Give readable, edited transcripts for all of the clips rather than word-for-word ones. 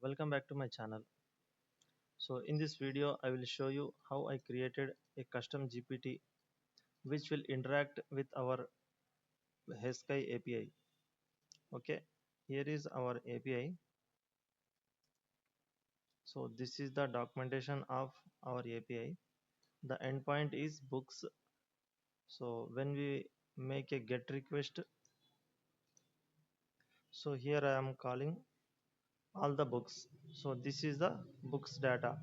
Welcome back to my channel. So in this video I will show you how I created a custom GPT which will interact with our Hesky API. Okay, here is our API. So this is the documentation of our API. The endpoint is books. So when we make a get request, so here I am calling all the books. So this is the books data.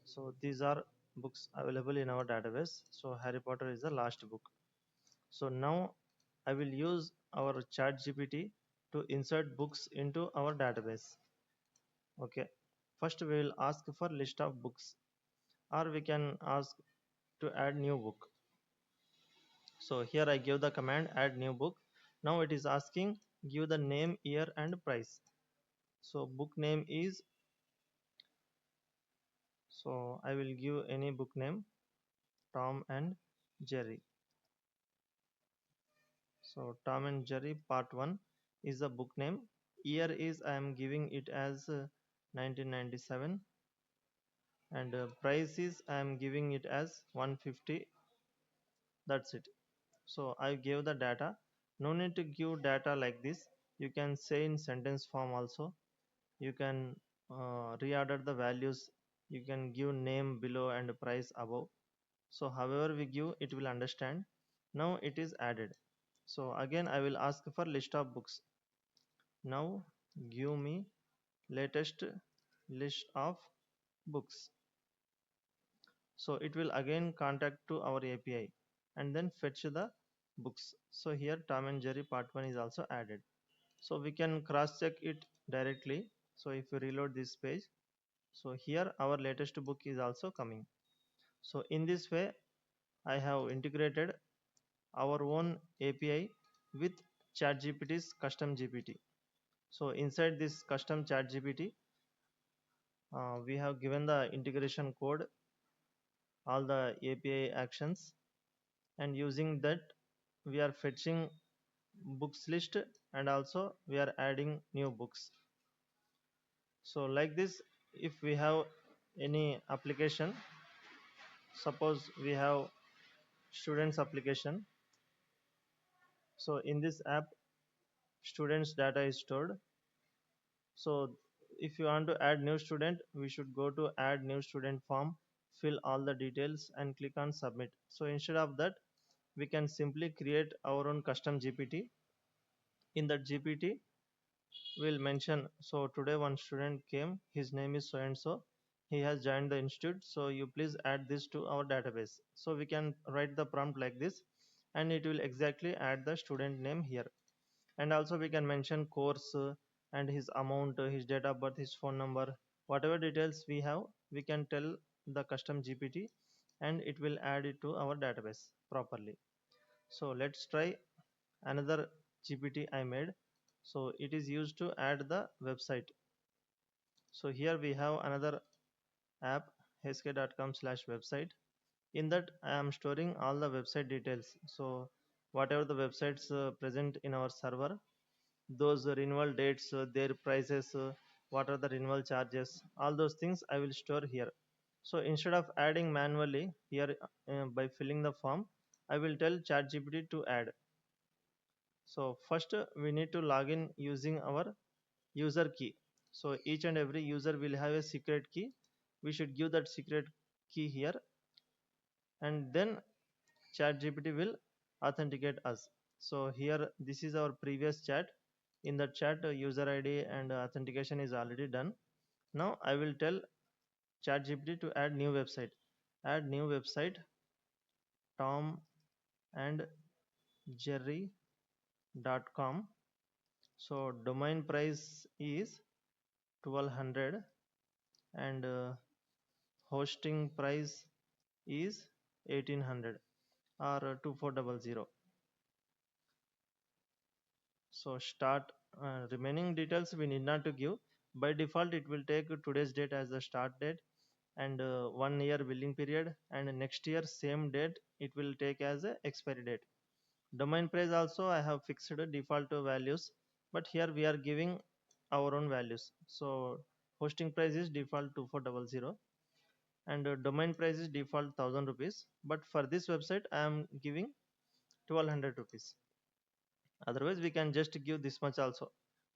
So these are books available in our database. So Harry Potter is the last book. So now I will use our ChatGPT to insert books into our database. Okay. First we will ask for list of books, or we can ask to add new book. So here I give the command add new book. Now it is asking give the name, year and price. So book name is, so I will give any book name, Tom and Jerry. So Tom and Jerry part 1 is the book name. Year is I am giving it as 1997, and price is I am giving it as 150. That's it. So I gave the data. No need to give data like this. You can say in sentence form also. You can reorder the values. You can give name below and price above. So however we give, it will understand. Now it is added. So again I will ask for list of books. Now give me latest list of books. So it will again contact to our API and then fetch the books. So here Tom and Jerry part 1 is also added. So we can cross check it directly. So if we reload this page, so here our latest book is also coming. So in this way I have integrated our own API with ChatGPT's custom GPT. So inside this custom ChatGPT, we have given the integration code, all the API actions, and using that we are fetching books list, and also we are adding new books. So like this, if we have any application, suppose we have students application. So in this app students data is stored. So if you want to add new student, we should go to add new student form, fill all the details and click on submit. So instead of that, we can simply create our own custom GPT. In that GPT we'll mention, so today one student came, his name is so and so, he has joined the institute, so you please add this to our database. So we can write the prompt like this, and it will exactly add the student name here. And also we can mention course, and his amount, his date of birth, his phone number, whatever details we have, we can tell the custom GPT, and it will add it to our database properly. So let's try another GPT I made. So it is used to add the website. So here we have another app, hsk.com/website. In that I am storing all the website details. So whatever the websites present in our server, those renewal dates, their prices, what are the renewal charges, all those things I will store here. So instead of adding manually here, by filling the form, I will tell ChatGPT to add. So first we need to log in using our user key. So each and every user will have a secret key. We should give that secret key here, and then ChatGPT will authenticate us. So here this is our previous chat. In the chat, user ID and authentication is already done. Now I will tell ChatGPT to add new website. Add new website, Tom and Jerry.com. So domain price is 1200, and hosting price is 1800 or 2400. So start, remaining details we need not to give. By default it will take today's date as the start date, and 1 year billing period, and next year same date it will take as a expiry date. Domain price also I have fixed default values, but here we are giving our own values. So hosting price is default 2400, and domain price is default 1000 rupees, but for this website I am giving 1200 rupees. Otherwise we can just give this much also.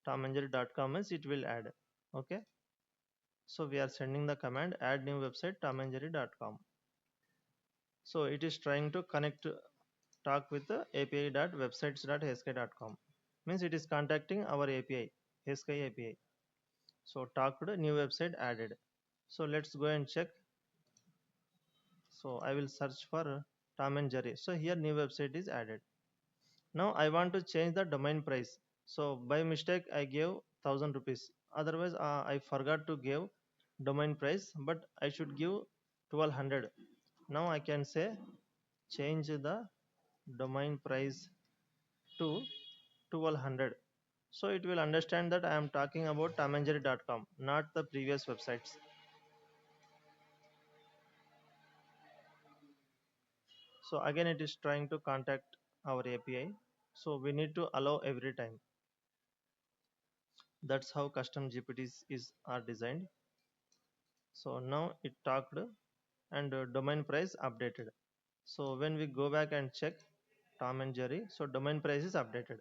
tomandjerry.com means it will add. Okay, so we are sending the command add new website tomandjerry.com. So it is trying to connect, talk with the api.websites.hsk.com, means it is contacting our API, hsk API. So talked, new website added. So let's go and check. So I will search for Tom and Jerry. So here new website is added. Now I want to change the domain price. So by mistake I gave 1000 rupees. Otherwise I forgot to give domain price, but I should give 1200. Now I can say change the domain price to 1200. So it will understand that I am talking about tomandjerry.com, not the previous websites. So again it is trying to contact our API. So we need to allow every time. That's how custom GPTs are designed. So now it talked, and domain price updated. So when we go back and check Tom and Jerry, so domain price is updated.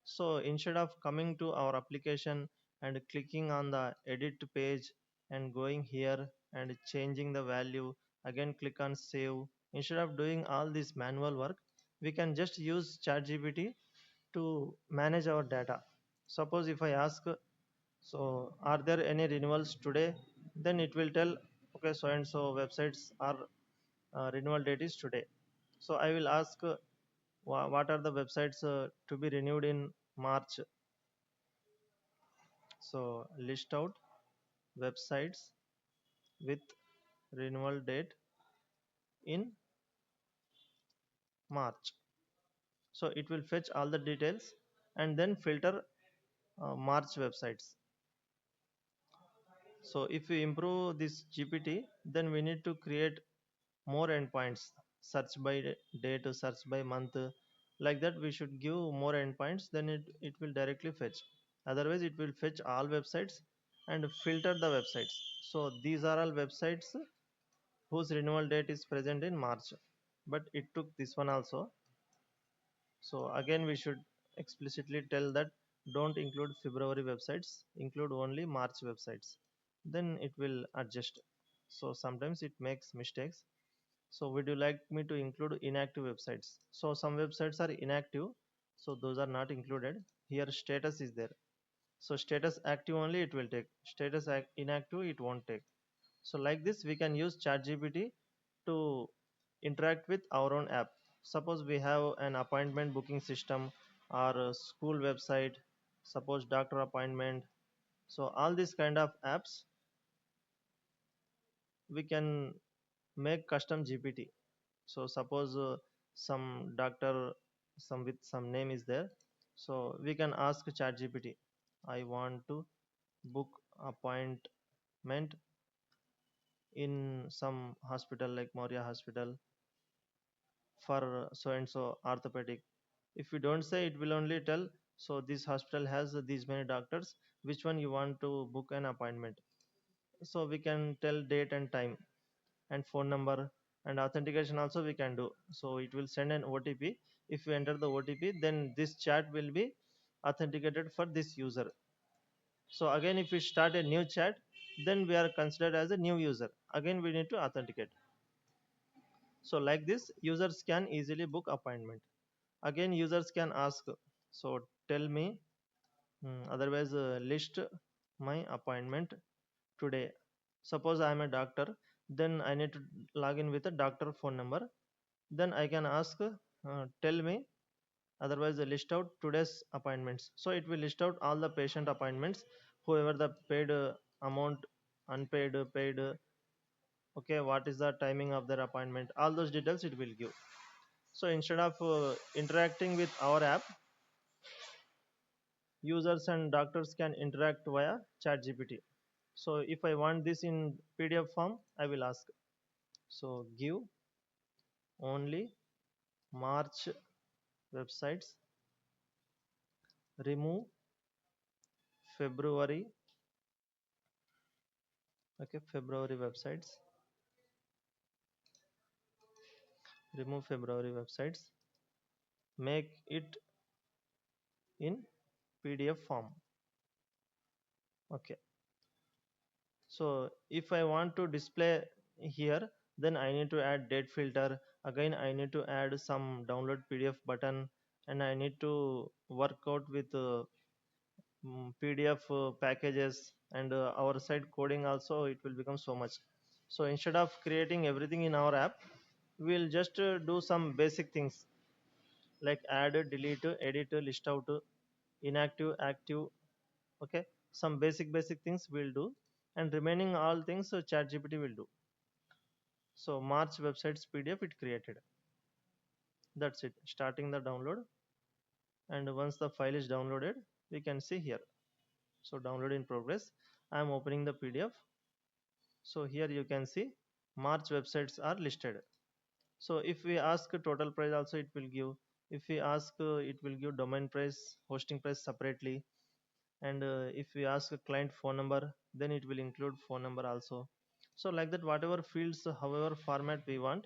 So instead of coming to our application and clicking on the edit page and going here and changing the value, again click on save, instead of doing all this manual work, we can just use ChatGPT to manage our data. Suppose if I ask, so are there any renewals today, then it will tell, okay, so and so websites are renewal date is today. So I will ask, what are the websites to be renewed in March. So list out websites with renewal date in March. So it will fetch all the details and then filter March websites. So if we improve this GPT, then we need to create more endpoints, search by day to search by month. Like that we should give more endpoints, then it will directly fetch. Otherwise it will fetch all websites and filter the websites. So these are all websites whose renewal date is present in March, but it took this one also. So again we should explicitly tell that don't include February websites, include only March websites, then it will adjust. So sometimes it makes mistakes. So would you like me to include inactive websites? So some websites are inactive, so those are not included. Here status is there. So status active only it will take. Status inactive it won't take. So like this we can use ChatGPT to interact with our own app. Suppose we have an appointment booking system or a school website, suppose doctor appointment. So all these kind of apps we can make custom GPT. So suppose some doctor, some with some name is there. So we can ask ChatGPT, I want to book appointment in some hospital like Moria Hospital for so and so orthopedic. If you don't say, it will only tell, so this hospital has these many doctors, which one you want to book an appointment. So we can tell date and time and phone number, and authentication also we can do. So it will send an OTP. If you enter the OTP, then this chat will be authenticated for this user. So again if we start a new chat, then we are considered as a new user, again we need to authenticate. So like this users can easily book appointment. Again users can ask, so tell me, otherwise list my appointment today. Suppose I am a doctor, then I need to log in with a doctor phone number. Then I can ask, tell me, otherwise list out today's appointments. So it will list out all the patient appointments, whoever the paid amount, unpaid, paid, okay, what is the timing of their appointment, all those details it will give. So instead of interacting with our app, users and doctors can interact via ChatGPT. So if I want this in PDF form, I will ask, so give only March websites, remove February Okay, February websites, remove February websites, make it in PDF form. Okay, so if I want to display here, then I need to add date filter. Again, I need to add some download PDF button, and I need to work out with PDF packages, and our side coding also, it will become so much. So instead of creating everything in our app, we'll just do some basic things like add, delete, edit, list out, inactive, active. Okay, some basic things we'll do, and remaining all things ChatGPT will do. So March websites PDF it created. That's it. Starting the download, and once the file is downloaded, we can see here. So download in progress. I am opening the PDF. So here you can see March websites are listed. So if we ask total price also it will give. If we ask it will give domain price, hosting price separately, and if we ask a client phone number, then it will include phone number also. So like that, whatever fields, however format we want,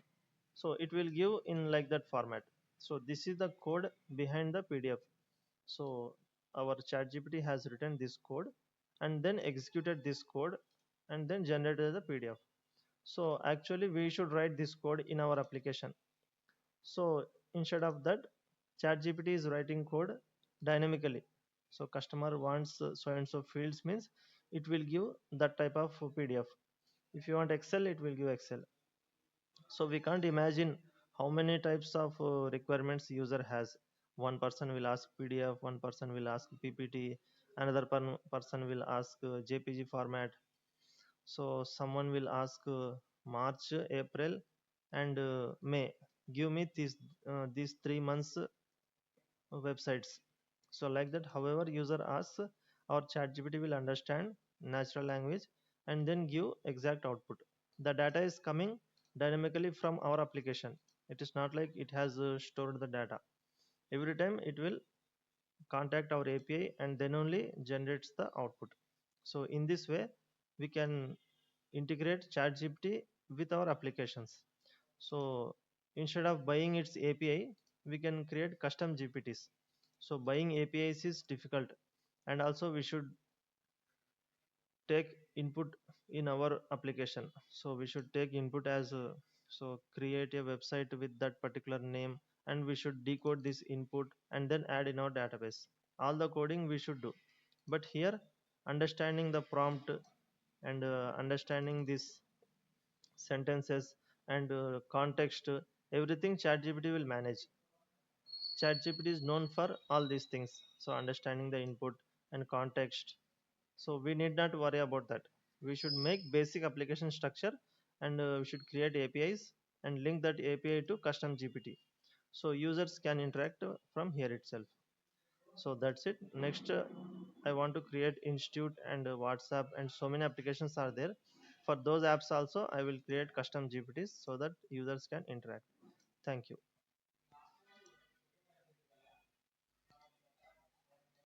so it will give in like that format. So this is the code behind the PDF. So our ChatGPT has written this code and then executed this code and then generated the PDF. So actually we should write this code in our application. So instead of that, ChatGPT is writing code dynamically. So customer wants so and so fields means it will give that type of PDF. If you want Excel, it will give Excel. So we can't imagine how many types of requirements user has. One person will ask PDF, one person will ask PPT, another person will ask JPG format. So someone will ask March, April, and May. Give me these 3 months websites. So like that, however user asks, our ChatGPT will understand natural language and then give exact output. The data is coming dynamically from our application. It is not like it has stored the data. Every time it will contact our API and then only generates the output. So in this way, we can integrate ChatGPT with our applications. So instead of buying its API, we can create custom GPTs. So buying APIs is difficult, and also we should take input in our application. So we should take input as so create a website with that particular name, and we should decode this input and then add in our database. All the coding we should do, but here understanding the prompt and understanding these sentences and context, everything ChatGPT will manage. ChatGPT is known for all these things. So understanding the input and context. So we need not worry about that. We should make basic application structure, and we should create APIs and link that API to custom GPT. So users can interact from here itself. So that's it. Next, I want to create Institute and WhatsApp, and so many applications are there. For those apps also, I will create custom GPTs so that users can interact. Thank you.